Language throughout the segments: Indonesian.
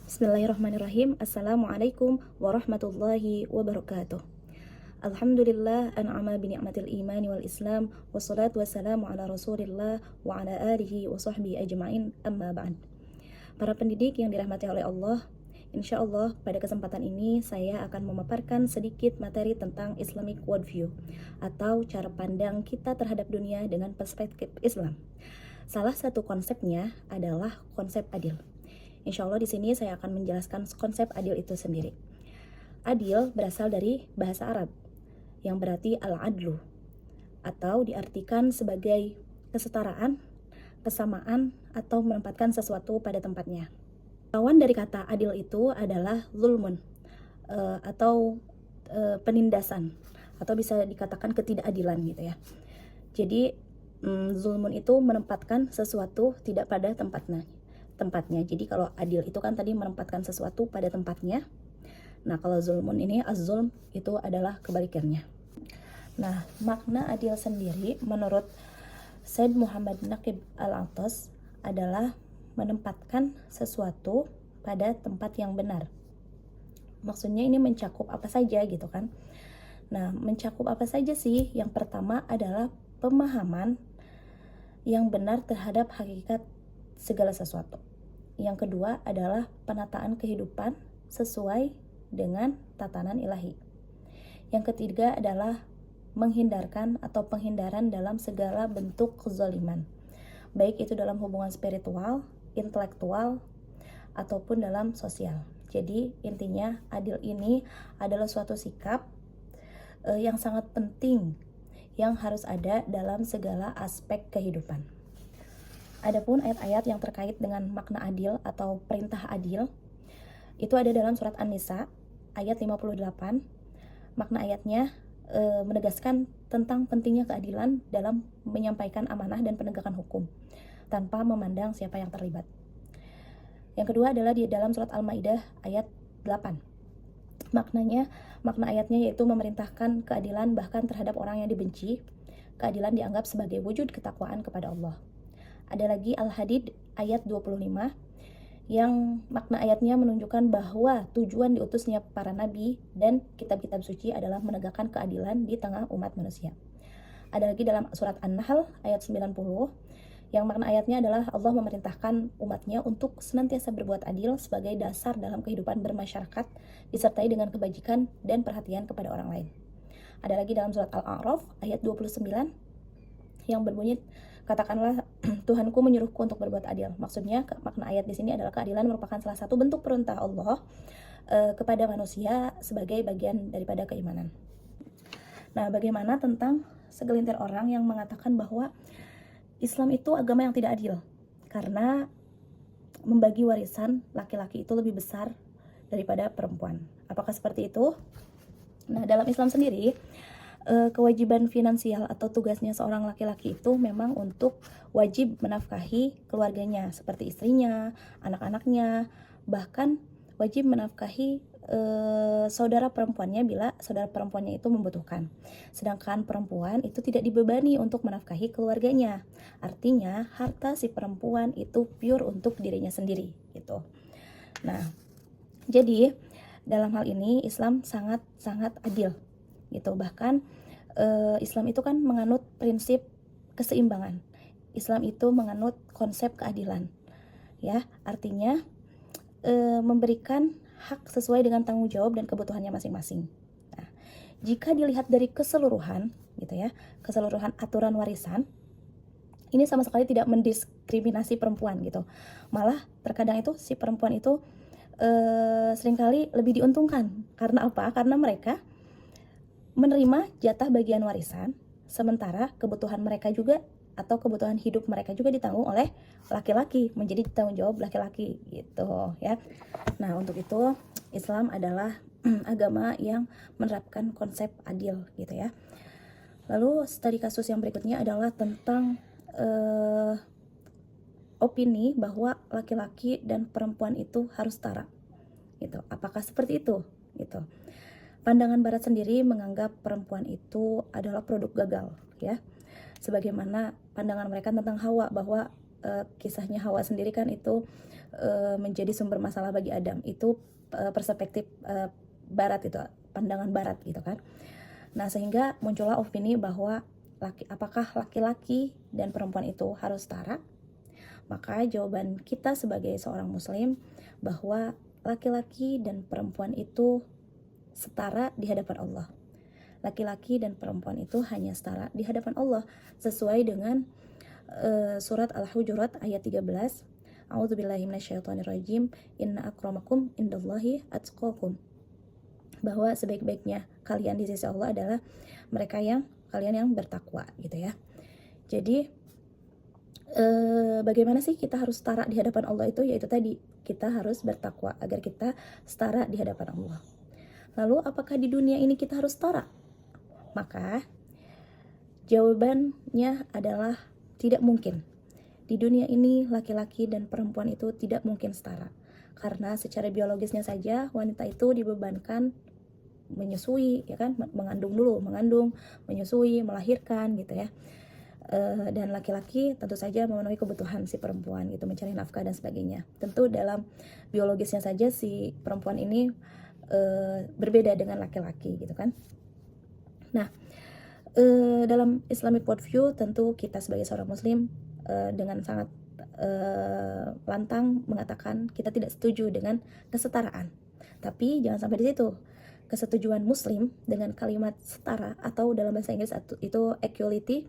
Bismillahirrahmanirrahim. Assalamualaikum warahmatullahi wabarakatuh. Alhamdulillah an'ama bi ni'matil imani wal islam wassalatu wassalamu ala rasulillah wa ala alihi wa sahbihi ajma'in amma ba'd. Para pendidik yang dirahmati oleh Allah, insya Allah pada kesempatan ini saya akan memaparkan sedikit materi tentang Islamic worldview atau cara pandang kita terhadap dunia dengan perspektif Islam. Salah satu konsepnya adalah konsep adil. Insya Allah di sini saya akan menjelaskan konsep adil itu sendiri. Adil berasal dari bahasa Arab yang berarti al-adlu atau diartikan sebagai kesetaraan, kesamaan, atau menempatkan sesuatu pada tempatnya. Lawan dari kata adil itu adalah zulmun atau penindasan atau bisa dikatakan ketidakadilan gitu ya. Jadi zulmun itu menempatkan sesuatu tidak pada tempatnya. Jadi kalau adil itu kan tadi menempatkan sesuatu pada tempatnya. Nah, kalau zulmun ini az-zulm itu adalah kebalikannya. Nah, makna adil sendiri menurut Said Muhammad Naqib Al-Atas adalah menempatkan sesuatu pada tempat yang benar. Maksudnya ini mencakup apa saja gitu kan. Nah, mencakup apa saja sih? Yang pertama adalah pemahaman yang benar terhadap hakikat segala sesuatu. Yang kedua adalah penataan kehidupan sesuai dengan tatanan ilahi. Yang ketiga adalah menghindarkan atau penghindaran dalam segala bentuk kezaliman, baik itu dalam hubungan spiritual, intelektual, ataupun dalam sosial. Jadi intinya adil ini adalah suatu sikap yang sangat penting yang harus ada dalam segala aspek kehidupan. Adapun ayat-ayat yang terkait dengan makna adil atau perintah adil itu ada dalam surat An-Nisa ayat 58. Makna ayatnya menegaskan tentang pentingnya keadilan dalam menyampaikan amanah dan penegakan hukum tanpa memandang siapa yang terlibat. Yang kedua adalah di dalam surat Al-Maidah ayat 8. Makna ayatnya yaitu memerintahkan keadilan bahkan terhadap orang yang dibenci. Keadilan dianggap sebagai wujud ketakwaan kepada Allah. Ada lagi Al-Hadid ayat 25 yang makna ayatnya menunjukkan bahwa tujuan diutusnya para nabi dan kitab-kitab suci adalah menegakkan keadilan di tengah umat manusia. Ada lagi dalam surat An-Nahl ayat 90 yang makna ayatnya adalah Allah memerintahkan umatnya untuk senantiasa berbuat adil sebagai dasar dalam kehidupan bermasyarakat disertai dengan kebajikan dan perhatian kepada orang lain. Ada lagi dalam surat Al-A'raf ayat 29 yang berbunyi, katakanlah Tuhanku menyuruhku untuk berbuat adil. Maksudnya makna ayat di sini adalah keadilan merupakan salah satu bentuk perintah Allah kepada manusia sebagai bagian daripada keimanan. Nah, bagaimana tentang segelintir orang yang mengatakan bahwa Islam itu agama yang tidak adil karena membagi warisan laki-laki itu lebih besar daripada perempuan. Apakah seperti itu? Nah, dalam Islam sendiri kewajiban finansial atau tugasnya seorang laki-laki itu memang untuk wajib menafkahi keluarganya seperti istrinya, anak-anaknya, bahkan wajib menafkahi saudara perempuannya bila saudara perempuannya itu membutuhkan. Sedangkan perempuan itu tidak dibebani untuk menafkahi keluarganya. Artinya harta si perempuan itu pure untuk dirinya sendiri gitu. Nah, jadi dalam hal ini Islam sangat adil gitu. Bahkan Islam itu kan menganut prinsip keseimbangan. Islam itu menganut konsep keadilan. Ya, artinya memberikan hak sesuai dengan tanggung jawab dan kebutuhannya masing-masing. Nah, jika dilihat dari keseluruhan gitu ya, keseluruhan aturan warisan, ini sama sekali tidak mendiskriminasi perempuan gitu. Malah terkadang itu si perempuan itu seringkali lebih diuntungkan. Karena apa? Karena mereka menerima jatah bagian warisan, sementara kebutuhan mereka juga atau kebutuhan hidup mereka juga ditanggung oleh laki-laki, menjadi tanggung jawab laki-laki gitu ya. Nah, untuk itu Islam adalah agama yang menerapkan konsep adil gitu ya. Lalu studi kasus yang berikutnya adalah tentang opini bahwa laki-laki dan perempuan itu harus setara gitu. Apakah seperti itu gitu? Pandangan Barat sendiri menganggap perempuan itu adalah produk gagal ya. Sebagaimana pandangan mereka tentang Hawa bahwa kisahnya Hawa sendiri kan itu menjadi sumber masalah bagi Adam. Itu perspektif barat, itu pandangan barat gitu kan. Nah, sehingga muncullah opini bahwa apakah laki-laki dan perempuan itu harus setara? Maka jawaban kita sebagai seorang muslim bahwa laki-laki dan perempuan itu setara di hadapan Allah. Laki-laki dan perempuan itu hanya setara di hadapan Allah sesuai dengan surat Al-Hujurat ayat 13. A'udzubillahi minasyaitonirrajim. Inna akramakum indallahi atqakum. Bahwa sebaik-baiknya kalian di sisi Allah adalah kalian yang bertakwa gitu ya. Jadi bagaimana sih kita harus setara di hadapan Allah itu? Yaitu tadi, kita harus bertakwa agar kita setara di hadapan Allah. Lalu apakah di dunia ini kita harus setara? Maka jawabannya adalah tidak mungkin. Di dunia ini laki-laki dan perempuan itu tidak mungkin setara. Karena secara biologisnya saja wanita itu dibebankan menyusui, ya kan, mengandung, menyusui, melahirkan gitu ya. Dan laki-laki tentu saja memenuhi kebutuhan si perempuan gitu, mencari nafkah dan sebagainya. Tentu dalam biologisnya saja si perempuan ini berbeda dengan laki-laki gitu kan. Nah, dalam Islamic worldview tentu kita sebagai seorang muslim dengan sangat lantang mengatakan kita tidak setuju dengan kesetaraan. Tapi jangan sampai di situ. Kesetujuan muslim dengan kalimat setara atau dalam bahasa Inggris itu equality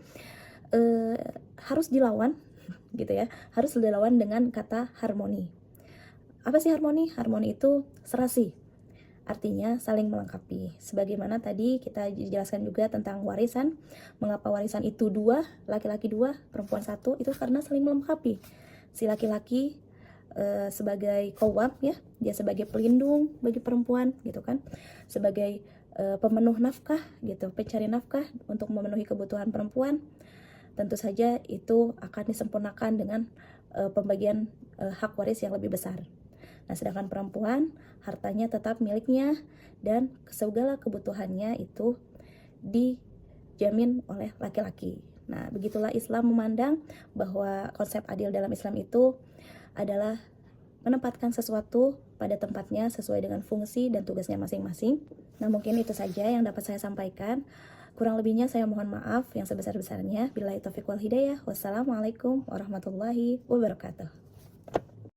harus dilawan gitu ya. Harus dilawan dengan kata harmoni. Apa sih harmoni? Harmoni itu serasi. Artinya saling melengkapi. Sebagaimana tadi kita dijelaskan juga tentang warisan. Mengapa warisan itu 2, laki-laki 2, perempuan 1, itu karena saling melengkapi. Si laki-laki sebagai qawwam ya, dia sebagai pelindung bagi perempuan gitu kan. Sebagai pemenuh nafkah gitu, pencari nafkah untuk memenuhi kebutuhan perempuan. Tentu saja itu akan disempurnakan dengan pembagian hak waris yang lebih besar. Nah, sedangkan perempuan hartanya tetap miliknya dan segala kebutuhannya itu dijamin oleh laki-laki. Nah, begitulah Islam memandang bahwa konsep adil dalam Islam itu adalah menempatkan sesuatu pada tempatnya sesuai dengan fungsi dan tugasnya masing-masing. Nah, mungkin itu saja yang dapat saya sampaikan. Kurang lebihnya saya mohon maaf yang sebesar-besarnya. Billahi taufiq wal hidayah. Wassalamualaikum warahmatullahi wabarakatuh.